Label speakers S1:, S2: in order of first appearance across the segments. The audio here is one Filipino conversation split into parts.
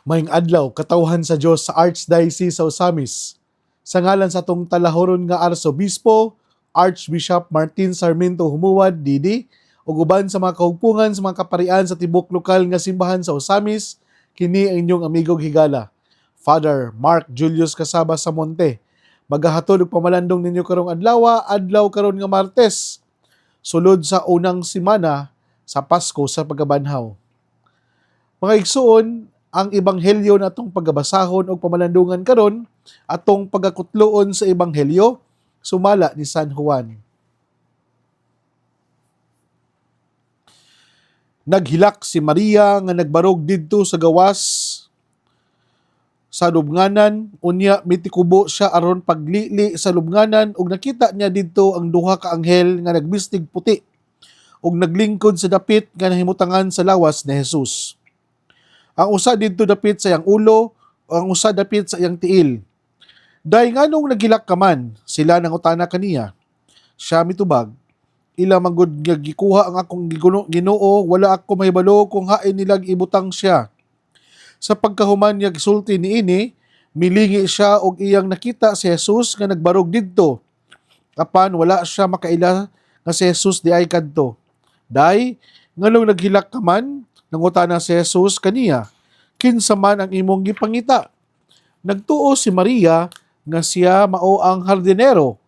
S1: Maayong adlaw, katawhan sa Dios sa Archdiocese sa Osamis. Sa ngalan sa tong talahoron nga Arsobispo, Archbishop Martin Sarmiento Humuad, Didi, ug uban sa mga kahugpungan sa mga kaparian sa tibok lokal nga simbahan sa Osamis, kini ang inyong amigog higala, Father Mark Julius Casaba sa Monte. Magahatod og pamalandong ninyo karong adlaw karon nga Martes, sulod sa unang semana sa Pasko sa pagkabanhaw. Mga igsuon, ang ebanghelyo na atong pagabasahon o pamalandungan karon atong pagakutloon sa ebanghelyo sumala ni San Juan. Naghilak si Maria nga nagbarog didto sa gawas sa lubnganan, unya mitikubo siya aron paglili sa lubnganan ug nakita niya didto ang duha ka anghel nga nagbistig puti ug naglingkod sa dapit nga nahimutangan sa lawas ni Jesus. Ang usa didto dapit sa iyang ulo, o ang usa dapit sa iyang tiil. Dahil nganong naghilak ka man, sila nangutana kaniya. Siya mitubag, ila manggod nga gikuha ang akong Ginoo, wala ako mahibalo kung hain nilag ibutang siya. Sa pagkahuman niya gisulti niini, milingi siya og iyang nakita si Jesus nga nagbarog didto. Apan wala siya makaila nga si Jesus di ay kadto. Dahil nganong naghilak ka man, nangutana si Jesus kaniya, kinsa man ang imong gipangita? Nagtuo si Maria nga siya mao ang hardinero.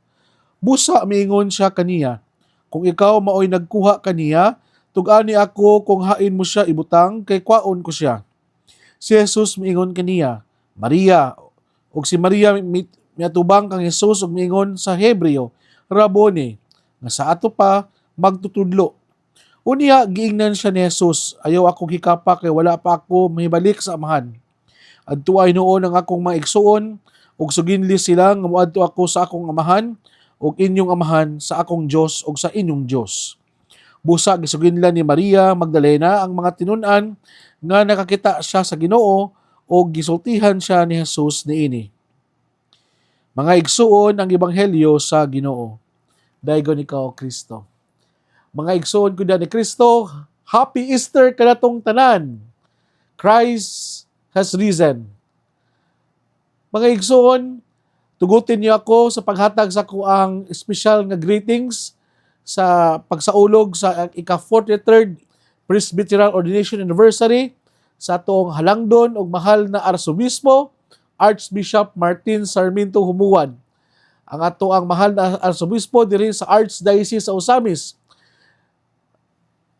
S1: Busa miingon siya kaniya, kung ikaw maoy nagkuha kaniya, tug-ani ako kung hain mo siya ibutang kay kwaon ko siya. Si Jesus miingon kaniya, Maria. Ug si Maria miatubang kang Jesus ug miingon sa Hebreo, Rabboni, nga sa ato pa magtutudlo. Unya, giingnan siya ni Jesus, ayaw akong hikapa kay wala pa ako mahibalik sa amahan. Adtuay noon ang akong mga igsuon, ug suginli sila nga moadto ako sa akong amahan, ug inyong amahan sa akong Dios ug sa inyong Dios. Busa gisuginlan ni Maria Magdalena ang mga tinun-an nga nakakita siya sa Ginoo ug gisultihan siya ni Jesus niini. Mga igsuon ang ebanghelyo sa Ginoo. Daygon ikaw, Kristo. Mga igsoon ko ni Kristo, Happy Easter kanatong tanan. Christ has risen. Mga igsoon, tugutin niyo ako sa paghatag sa kuang special nga greetings sa pagsaulog sa ika-43rd Presbyterian Ordination Anniversary sa atong halangdon ug mahal na Arsobispo, Archbishop Martin Sarmiento Humuad. Ang ato ang mahal na Arsobispo diri sa Archdiocese sa Osamis.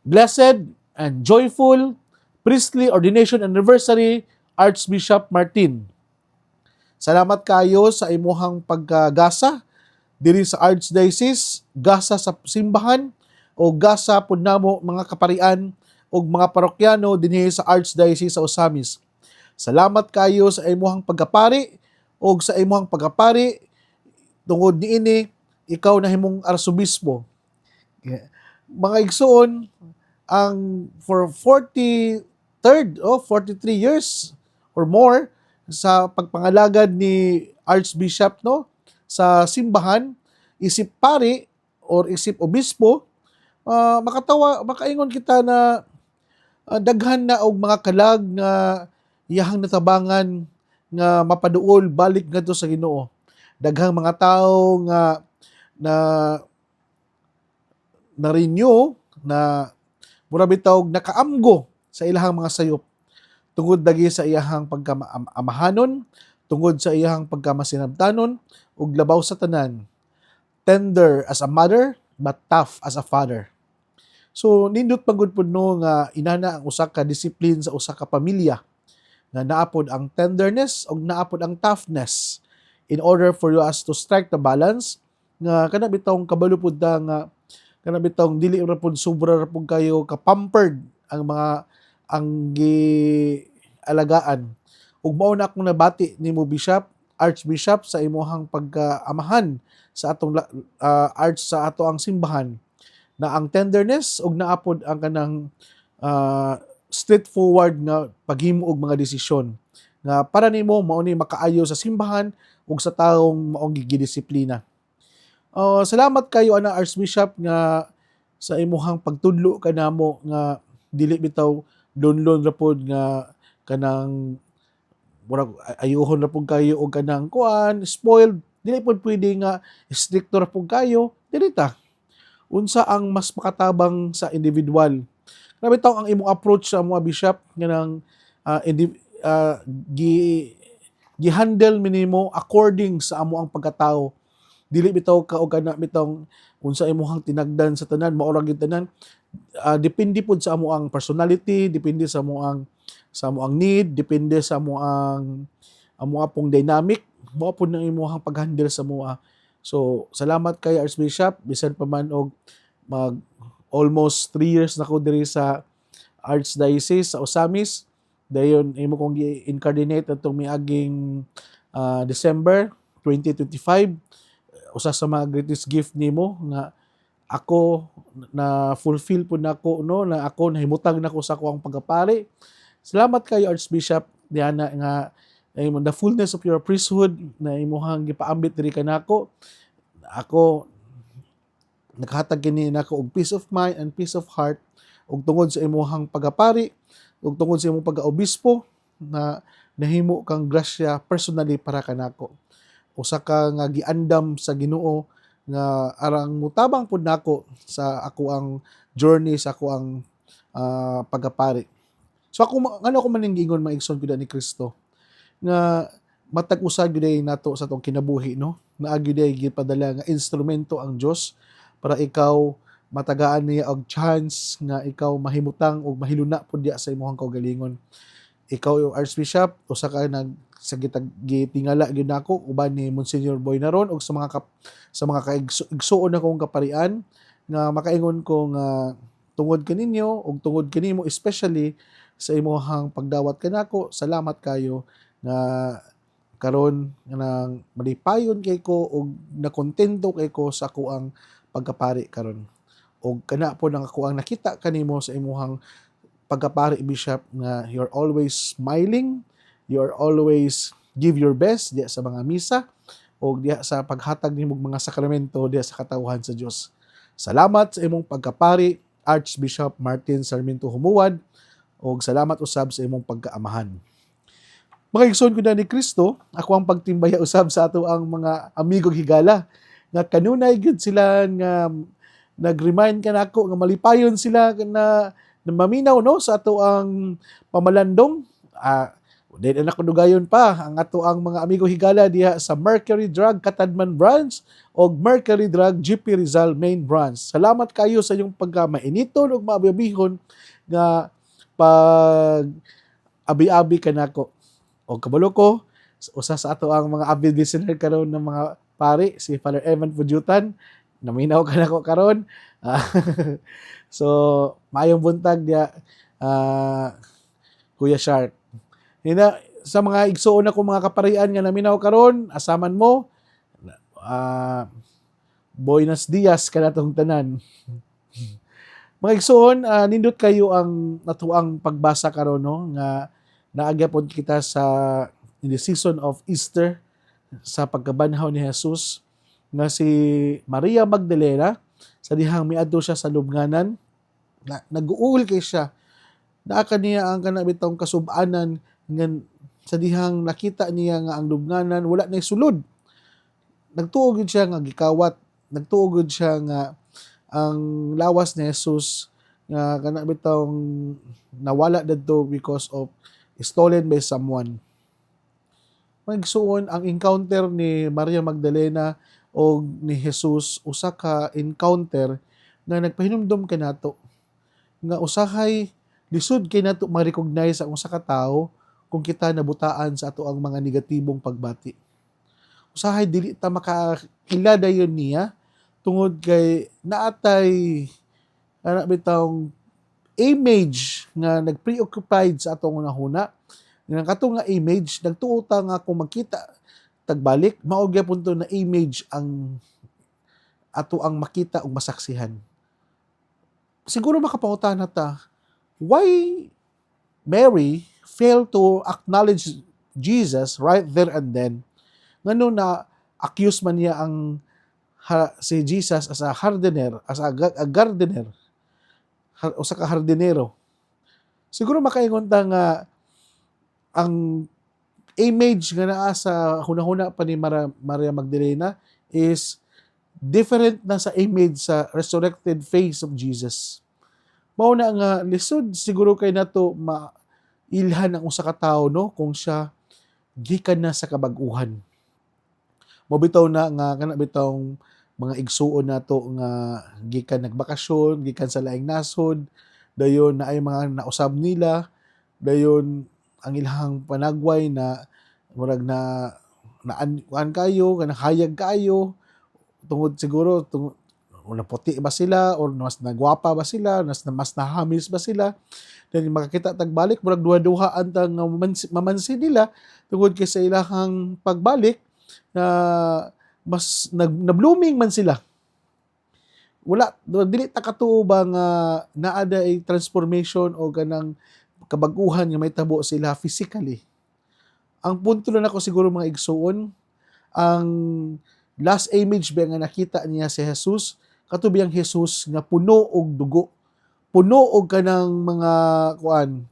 S1: Blessed and joyful priestly ordination anniversary, Archbishop Martin. Salamat kayo sa imuhang pagkagasa diri sa Archdiocese, gasa sa simbahan o gasa pud namo mga kaparian o mga parokyano dinhi sa Archdiocese sa Osamis. Salamat kayo sa imuhang pagkapari o sa imuhang pagkapari tungod niini ikaw na himong arsobispo. Mga igsoon, ang for 43rd o 43 years or more sa pagpangalagad ni Archbishop no sa simbahan, isip pari or isip obispo, makaingon kita na daghan na og mga kalag nga iyahang natabangan nga mapaduol balik ngadto sa Ginoo. Daghang mga tawo nga na renew na mura bitaw nakaamgo sa ilahang mga sayop tungod dagi sa iyahang pagkamahanon, tungod sa iyahang pagkamasinabtanon ug labaw sa tanan, tender as a mother but tough as a father. So nindot pagud pud no nga inana ang usa ka discipline sa usa ka pamilya nga naapod ang tenderness ug naapod ang toughness in order for us to strike the balance nga kana bitawng kabalo pud ta nga kana bitawng dili ra pud sobra ra pud kayo ka-pampered ang gialagaan. Ug mao na akong nabati nimo Bishop, Archbishop sa imuhang pagkaamahan sa atong arch sa ato ang simbahan na ang tenderness ug naapod ang kanang straightforward nga paghimo og mga desisyon nga para nimo mao ni makaayo sa simbahan ug sa taong maong gidisiplina. Salamat kayo ana Archbishop nga sa imuhang pagtudlo kanamo nga dili bitaw lonlon ra pod nga kanang murag ayuhon na pud kayo og kanang kuan, spoiled, dili pud pwede nga stricto ra pud kayo, dili ta. Unsa ang mas makatabang sa individual? Grabe taw ang imong approach sa mga bishop nga nang ah, indi, ah, gi gi-handle mi nimo according sa amo ang pagkatao. Dili bitaw ka og kana bitong unsa imong tinagdan sa tanan, mao ra gyud tanan. Depende pod sa amo ang personality, depende sa amo ang need, depende sa amo pong dynamic, mao pod nang imong pag-handle sa moa. So, salamat kay Archbishop bisan pa man og mag almost 3 years na ko diri sa Archdiocese sa Osamis. Dayon imo kong gi-incarnate atong miaging December 2025. Usa sa mga greatest gift nimo nga ako na fulfill po nako no, na ako nahimutang nako sa akong pagkapari. Salamat kayo Archbishop diana nga the fullness of your priesthood na imuhang gipaambit diri kanako. Ako nakahatag kini nako og peace of mind and peace of heart ug tungod sa imuhang pagapari ug tungod sa imong pag-obispo na nahimo kang grasya personally para kanako. Usa ka nga giandam sa Ginoo nga arang mutabang pud nako sa ako ang journey sa ako ang pagapari. So ako ano ko maning giingon maigsoon gyud ni Kristo nga matag usa gyud nato sa tong kinabuhi no. Naa gyud gipadala nga instrumento ang Dios para ikaw matagaan niya og chance nga ikaw mahimutang og mahiluna pud diya sa imong kaugalingon. Ikaw yung Archbishop usa ka nag sa gitingala gyud nako uban ni Monsignor Boynaron og sa mga kaigsuon akong kaparian nga makaingon ko nga tungod kaninyo og tungod kanimo especially sa imong pagdawat kanako. Salamat kayo nga karon nga nang malipayon kay ko og nakontento kay ko sa ako ang pagkapari karon. Og kana po nang ako ang nakita kanimo sa imong pagkapari Bishop nga you're always smiling, you're always give your best diya sa mga misa o diya sa paghatag nimong mga sakramento diya sa katawhan sa Dios. Salamat sa imong pagkapari Archbishop Martin Sarmiento Humuad o salamat usab sa imong pagkaamahan. Mga igsoon ko na ni Kristo, ako ang pagtimbaya usab sa ato ang mga amigo higala nga kanunay gyud sila nga nag-remind kanako nga malipayon sila na maminaw no sa ato ang pamalandong. Dahil na kudugayon pa ang ato ang mga amigo higala diha sa Mercury Drug Katadman Branch o Mercury Drug GP Rizal Main Branch. Salamat kayo sa inyong pagka-mainiton o maabiyabihon nga pag abi-abi kanako. O kabalo ko, usa sa ato ang mga avid listener karon ng mga pari, si Father Evan Pudyutan, naminaw kanako karon. So, maayong buntag diya, Kuya Shark. Hina, sa mga igsuon ako mga kaparian nga naminaw karon, asaman mo, Buenos Dias kanatong tanan. Mga igsuon, nindot kayo ang natuang pagbasa karon no nga naagyapon kita in the season of Easter sa pagkabanhaw ni Jesus nga si Maria Magdalena sa dihang miadto siya sa lubnganan nag-uul kay siya naa kaniya ang kanabitong kasub-anan nga sa dihang nakita niya nga ang lubnganan wala nay sulod. Nagtuo gid siya nga gikawat, nagtuo gid siya nga ang lawas ni Jesus nga kanabitong nawala didto because of stolen by someone. Magsuon ang encounter ni Maria Magdalena o ni Jesus usa ka encounter nga nagpahinumdom kanato nga usahay lisod kay nato ma-recognize ang usa ka tawo kung kita nabutaan sa ato ang mga negatibong pagbati. Usahay dili ta makakilala dayon niya tungod kay naatay ana bitawng image nga nagpreoccupied sa atong hunahuna. Nga kato nga image nagtuo ta nga kung magkita tagbalik mao gyapon to na image ang ato ang makita ug masaksihan. Siguro makapangutan ta why Mary failed to acknowledge Jesus right there and then. Ngano na accuse man niya ang si Jesus as a gardener, usa ka hardinero. Siguro makaingon ta nga ang image nga naa sa hunahuna pa ni Maria Magdalena is different na sa image sa resurrected face of Jesus. Mao na nga lisod siguro kay nato mailhan ang usa ka tawo no kung siya gikan na sa kabag-uhan. Mobitaw na nga kana bitawng mga igsuon nato nga gikan nagbakasyon, gikan sa laing nasod, dayon na ay mga nausab nila, dayon ang ilahang panagway na murag na naan kayo, kanang hayag kayo, tungod siguro o naputi ba sila or mas nagwapa ba sila, mas nahamis ba sila, then makakita tagbalik murag duha-duhaan tang mamansin nila tungod kay sa ilahang pagbalik na mas na-blooming man sila. Wala dili ta katuo ba nga naa ay transformation o ganang kabag-uhan nga may tabo sila physically. Ang punto lang ako siguro mga igsuon, ang last image ba nga nakita niya si Jesus, katubi ang Jesus nga puno og dugo, puno og kanang mga kuan,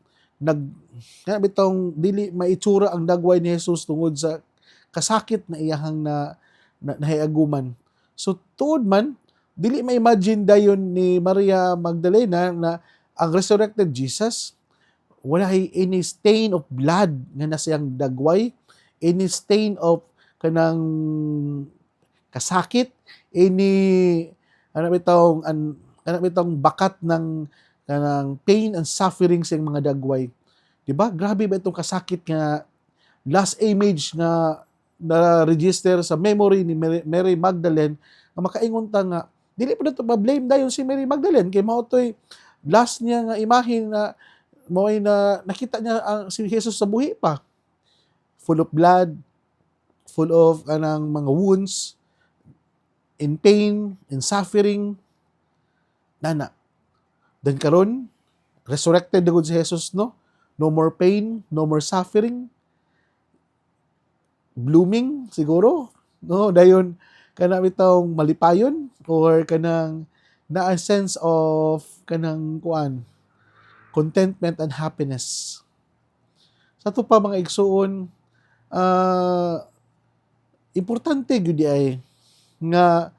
S1: nga bitong dili maitsura ang dagway ni Jesus tungod sa kasakit na iyahang nahiaguman. So tuod man, dili ma-imagine dayon ni Maria Magdalena na ang resurrected Jesus wala any stain of blood nga na siyang dagway, any stain of kanang kasakit, any ano bitong bakat ng kanang pain and suffering sa mga dagway. Diba? Grabe ba itong kasakit nga last image nga na-register sa memory ni Mary Magdalene nga makaingon ta nga dili pa nato ma-blame dayon si Mary Magdalene kay mao toy last niya nga imahe na mo'y na nakita niya ang si Jesus sa buhi pa, full of blood, full of anang mga wounds, in pain, in suffering, nana. Then karon resurrected gud si Jesus no, no more pain, no more suffering, blooming siguro no, dayon kana bitong malipayon or kanang na a sense of kanang kuan contentment and happiness. Sa to pa mga igsuon, importante gyud ay nga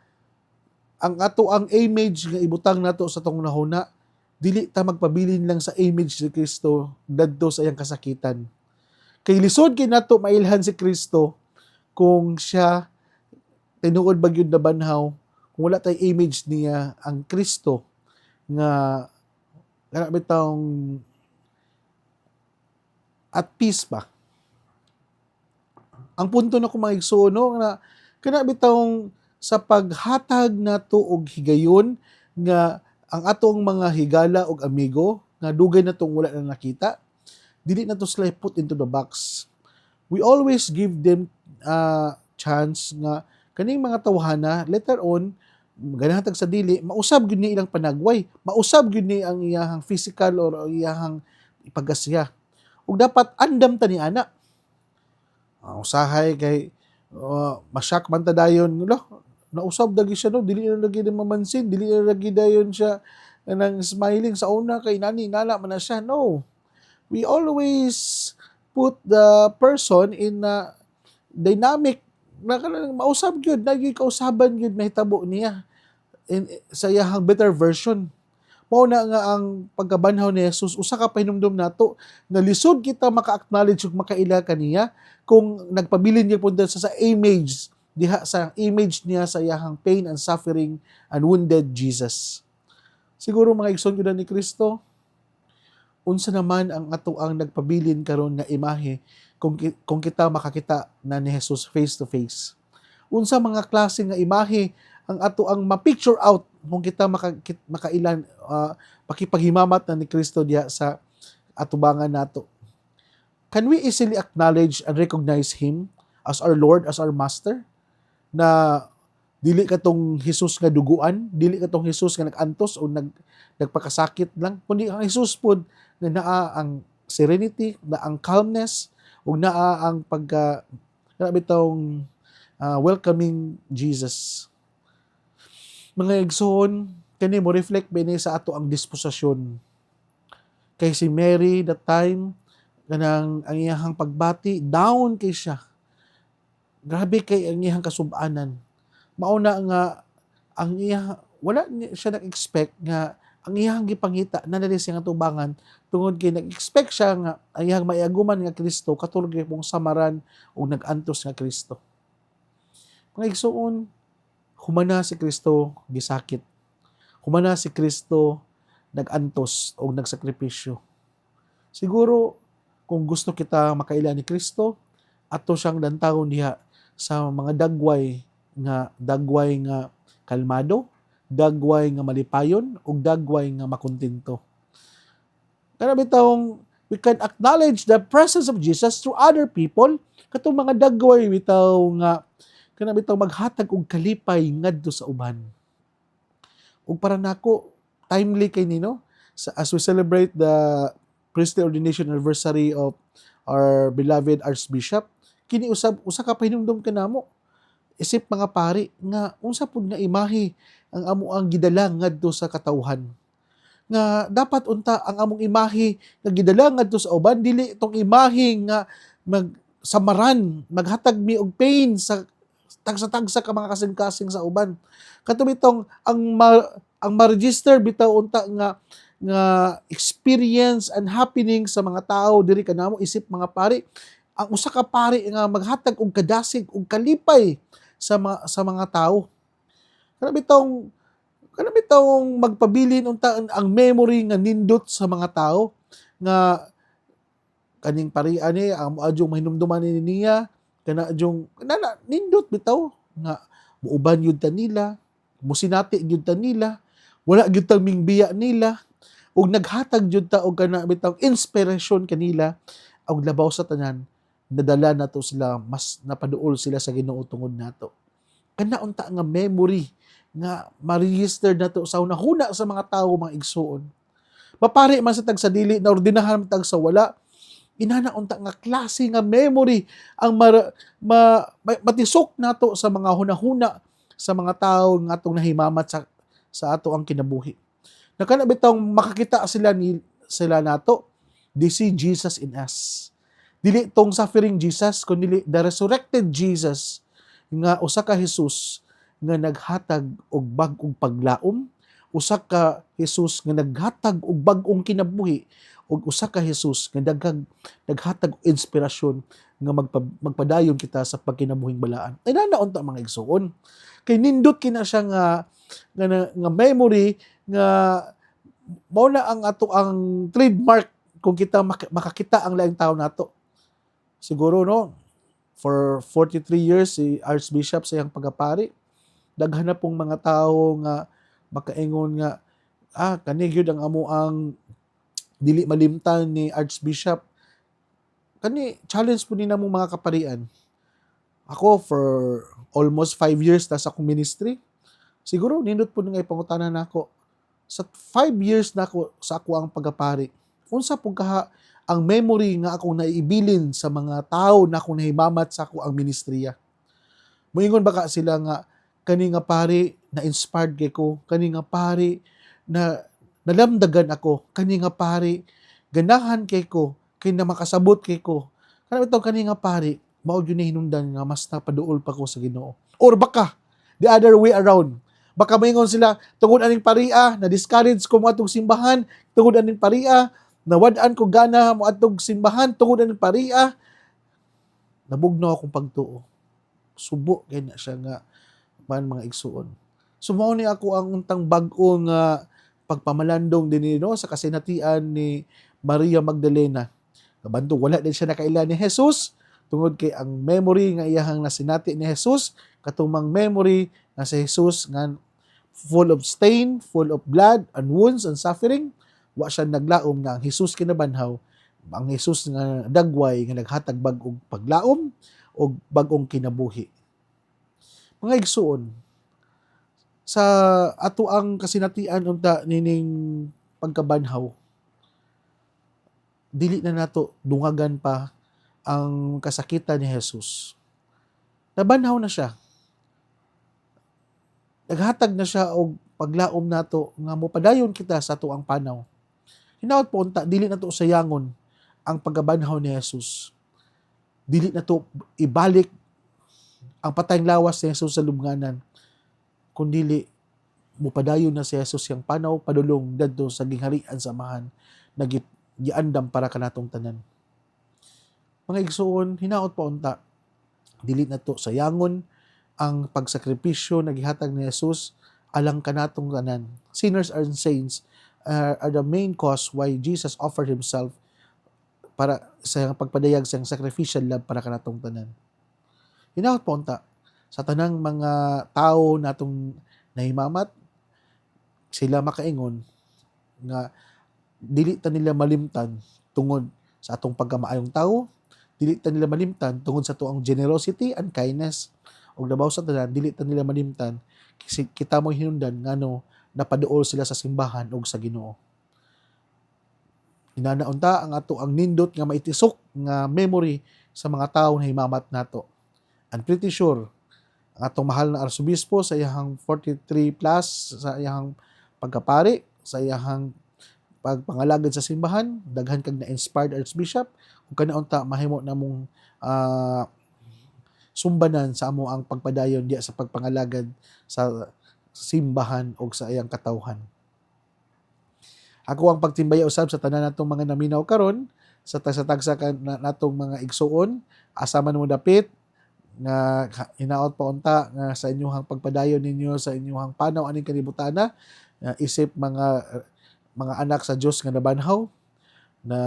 S1: ang ato ang image nga ibutang nato sa tong nahuna, dili ta magpabilin lang sa image ni Kristo dadto sa iyang kasakitan. Kay lisod kay nato mailhan si Kristo kung siya tinuod ba gyud na banhaw, kung wala tay image niya ang Kristo nga kana bitawng at peace ba. Ang punto na ko mga igsuon no, na kana bitawng sa paghatag nato og higayon nga ang atong mga higala og amigo nga dugay natong wala na nakita, dili nato sila put into the box. We always give them chance nga kaning mga tawhana later on ganahatag sa dili mausab gyud ni ilang panagway, mausab gyud ni ang iyahang physical or iyahang ipagasya. Ug dapat andam ta ni ana. Usahay kay masyak man ta dayon nausab dagi siya no, dili na lagi mamansin, dili na lagi dayon siya nang smiling sa una kay nala man na siya. No. We always put the person in a dynamic na mausab gyud, lagi kausaban gyud mahitabo niya sa iyahang better version. Mao na nga ang pagkabanhaw ni Jesus, usa ka pahinumdom nato na lisod kita maka-acknowledge ug makaila kaniya kung nagpabilin niya punta sa image diha sa image niya sa iyahang pain and suffering and wounded Jesus. Siguro mga igsoon gyud ni Kristo, unsa naman ang ato ang nagpabilin karon nga imahe kung kita makakita na ni Jesus face to face. Unsa mga klase nga imahe ang ato ang ma-picture out kung kita makailan pakipaghimamat na ni Kristo diha sa atubangan nato. Can we easily acknowledge and recognize Him as our Lord, as our Master? Na dili katong Jesus nga duguan, dili katong Jesus nga nag-antos o nagpakasakit lang, kundi ang Jesus pod na naa ang serenity, na ang calmness, ug naa ang welcoming Jesus. Mga igsoon, kani mo reflect bini sa ato ang disposisyon. Kay si Mary that time, kanang ang iyahang pagbati down kay siya. Grabe kay ang iyahang kasub-anan. Mauna nga ang iya wala siya nag-expect nga ang iyahang gipangita na dali siya nga tubangan tungod kay nag-expect siya nga ang iyahang maiaguman nga Kristo katulad kay pong samaran o nag-antos nga Kristo. Mga igsoon, humana si Kristo gisakit. Humana si Kristo nag-antos o nagsakripisyo. Siguro kung gusto kita makaila ni Kristo, ato siyang dantawon diha sa mga dagway nga kalmado, dagway nga malipayon, ug dagway nga makontento. Kana bitawng we can acknowledge the presence of Jesus through other people, katong mga dagway bitaw nga kana bitaw maghatag og kalipay ngadto sa uban. Ug para nako timely kay nino as we celebrate the priestly ordination anniversary of our beloved Archbishop, kini usa ka pahinumdom kanamo isip mga pari nga unsa pud nga imahe ang amo ang gidala ngadto sa katawhan. Nga dapat unta ang among imahe nga gidala ngadto sa uban dili itong imahe nga samaran, maghatag mi og pain sa tagsa-tagsa ka mga kasing-kasing sa uban. Katong ang ma-register bitaw unta nga experience and happening sa mga tao diri kanamo isip mga pari, ang usa ka pari nga maghatag og kadasig og kalipay sa mga tao. Kana bitawng magpabilin unta ang memory nga nindot sa mga tao nga kaning pari ani ang adyong mahinumduman ni niya kana adyong nindot bitaw nga muuban yun ta nila, musinati yun ta nila, wala gyud ta mingbiya nila, ug naghatag jud ta og kana bitaw inspirasyon kanila og labaw sa tanan nadala nato sila, mas napaduol sila sa Ginoo tungod nato. Kana unta nga memory nga ma-register nato sa hunahuna sa mga tawo mga igsuon. Mapari man sa tag sa dili na ordinahan tag sa wala, inana unta nga klase nga memory ang matisok nato sa mga hunahuna sa mga tawo nga atong nahimamat sa ato ang kinabuhi. Nakana bitong makakita sila nato, they see Jesus in us. Dili tong suffering Jesus, kundi the resurrected Jesus nga usa ka Jesus nga naghatag og bag-ong paglaom, usa ka Jesus nga naghatag og bag-ong kinabuhi, ug usa ka Jesus nga naghatag og inspirasyon nga magpadayon kita sa pagkinabuhing balaan. Ay nanaunta mga igsuon. Kay nindot kina siya nga memory nga mao na ang ato ang trademark kung kita makakita ang laing tawo nato. Siguro no, for 43 years si Archbishop sa iyang pagapari, daghan na pong mga tao nga makaingon nga kani gyud ang amo ang dili malimtan ni Archbishop. Kani challenge po ni namo mga kaparian. Ako for almost 5 years na sa akong ministry. Siguro nindot po nga ipangutanan nako. Sa 5 years na ako sa ako ang pagapari, unsa pud kaha ang memory nga akong naiibilin sa mga tao na akong nahimamat sa ako ang ministriya. Moingon baka sila nga kani nga pari na inspired kay ko, kani nga pari na nalamdagan ako, kani nga pari ganahan kay ko, kay na makasabot kay ko. Kani nga pari mao gyud ni hinungdan nga mas napaduol pa ko sa Ginoo. Or baka the other way around. Baka moingon sila tungod aning paria na discourage ko mo atong simbahan, tungod aning paria nawad-an ko gana mo atong simbahan, tungod aning paria nabugnaw akong pagtuo. Subo kay na siya nga mga igsuon. Sumaw ni ako ang untang bag-o nga pagpamalandong din no sa kasinatian ni Maria Magdalena. Kabantong wala din siya nakaila ni Jesus tungod kay ang memory nga iyahang nasinati ni Jesus katumang memory nga si Jesus nga full of stain, full of blood and wounds and suffering. Wa siya naglaom nga ang Jesus kinabanhaw, ang Jesus nga dagway nga naghatag bag-ong paglaom o bag-ong kinabuhi. Mga igsuon, sa ato ang kasinatian unta nining pagkabanhaw, dili na nato dungagan pa ang kasakitan ni Jesus. Nabanhaw na siya. Naghatag na siya og paglaom nato nga mopadayon kita sa ato ang panaw. Hinaot po unta dili nato sayangon ang pagkabanhaw ni Jesus. Dili na to ibalik ang patayng lawas ni Jesus sa lubnganan, kundili mupadayon na si Jesus yang panaw padulong dadto sa gingharian sa amahan na giandam para kanatong tanan. Mga igsoon, hinaot pa unta, dili na to sayangon ang pagsakripisyo na gihatag ni Jesus alang kanatong tanan. Sinners and saints are the main cause why Jesus offered himself para sa pagpadayag sa sacrificial love para kanatong tanan. Hinaot pa unta, sa tanang mga tao natong nahimamat, sila makaingon nga dili ta nila malimtan tungod sa atong pagkamaayong tao, dili ta nila malimtan tungod sa tuang generosity and kindness, ug labaw sa tanan dili ta nila malimtan kasi kita mo hinungdan ngano napaduol sila sa simbahan ug sa Ginoo. Hinanaunta ang ato ang nindot nga maitisok nga memory sa mga tawo na himamat nato. I'm pretty sure ang atong mahal na arsobispo sa iyang 43 plus sa iyang pagkapari, sa iyang pagpangalagad sa simbahan, daghan kag na-inspired archbishop, ug kanaunta mahimo namong sumbanan sa amo ang pagpadayon diya sa pagpangalagad sa simbahan o sa iyang katawhan. Ako ang pagtimbaya usab sa tanan natong mga naminaw karon, sa tagsa-tagsa natong mga igsuon, asa man mo dapit, nga hinaot pa unta nga sa inyong pagpadayon ninyo sa inyong panaw aning kalibutana, isip mga anak sa Dios nga nabanhaw, na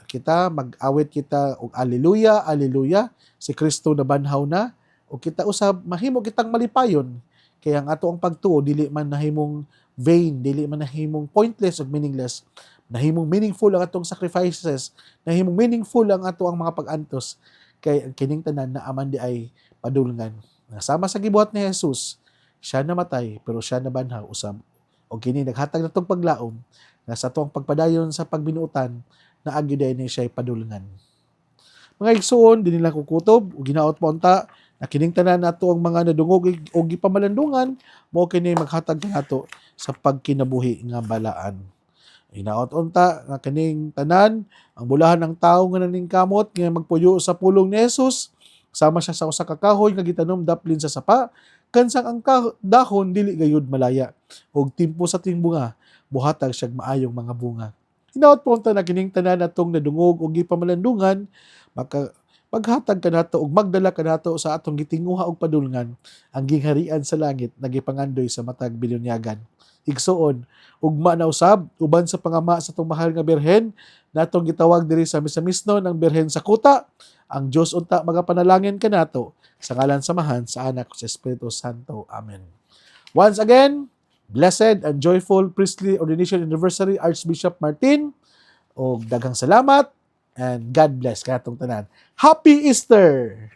S1: kita mag-awit kita og alleluia, alleluia, si Kristo nabanhaw na, o kita usab mahimo kitang malipayon. Kaya ang ato ang pagtuo dili man nahimong vain, dili man nahimong pointless ug meaningless. Nahimong meaningful ang atong sacrifices, nahimong meaningful ang ato ang mga pag-antos, kay kining tanan na aman di ay padulngan. Nasama sa gibuhat ni Jesus, siya namatay pero siya nabanhaw usab. O kini naghatag natong paglaom nga sa atong pagpadayon sa pagbinuotan na agyuday ni siya padulngan. Mga igsoon, di nila kukutob o ginaot pa unta na kining tanan nato ang mga nadungog o gipamalandungan, mao kini maghatag nato sa pagkinabuhi nga balaan. Hinaot unta nga kining tanan ang bulahan ng tawo nga naningkamot nga magpuyo sa pulong ni Jesus, sama siya sa usa ka kahoy nga gitanom daplin sa sapa, kansang ang dahon dili gayud malaya, ug timpo sa timbunga buhatag siyag maayong mga bunga. Hinaot po unta na kining tanan natong nadungog o gipamalandungan, maghatag ka nato ug magdala ka nato sa atong gitinguha og padulngan ang gingharian sa langit nagipangandoy sa matag bilyonyagan. Igsuon, ugma na usab uban sa pangama sa atong mahal nga birhen natong gitawag diri sa misamisno ng birhen sa kuta, ang Dios unta magapanalangin kanato sa ngalan samahan sa Anak sa Espiritu Santo. Amen. Once again, blessed and joyful priestly ordination anniversary Archbishop Martin, og daghang salamat and God bless katong tanan. Happy Easter!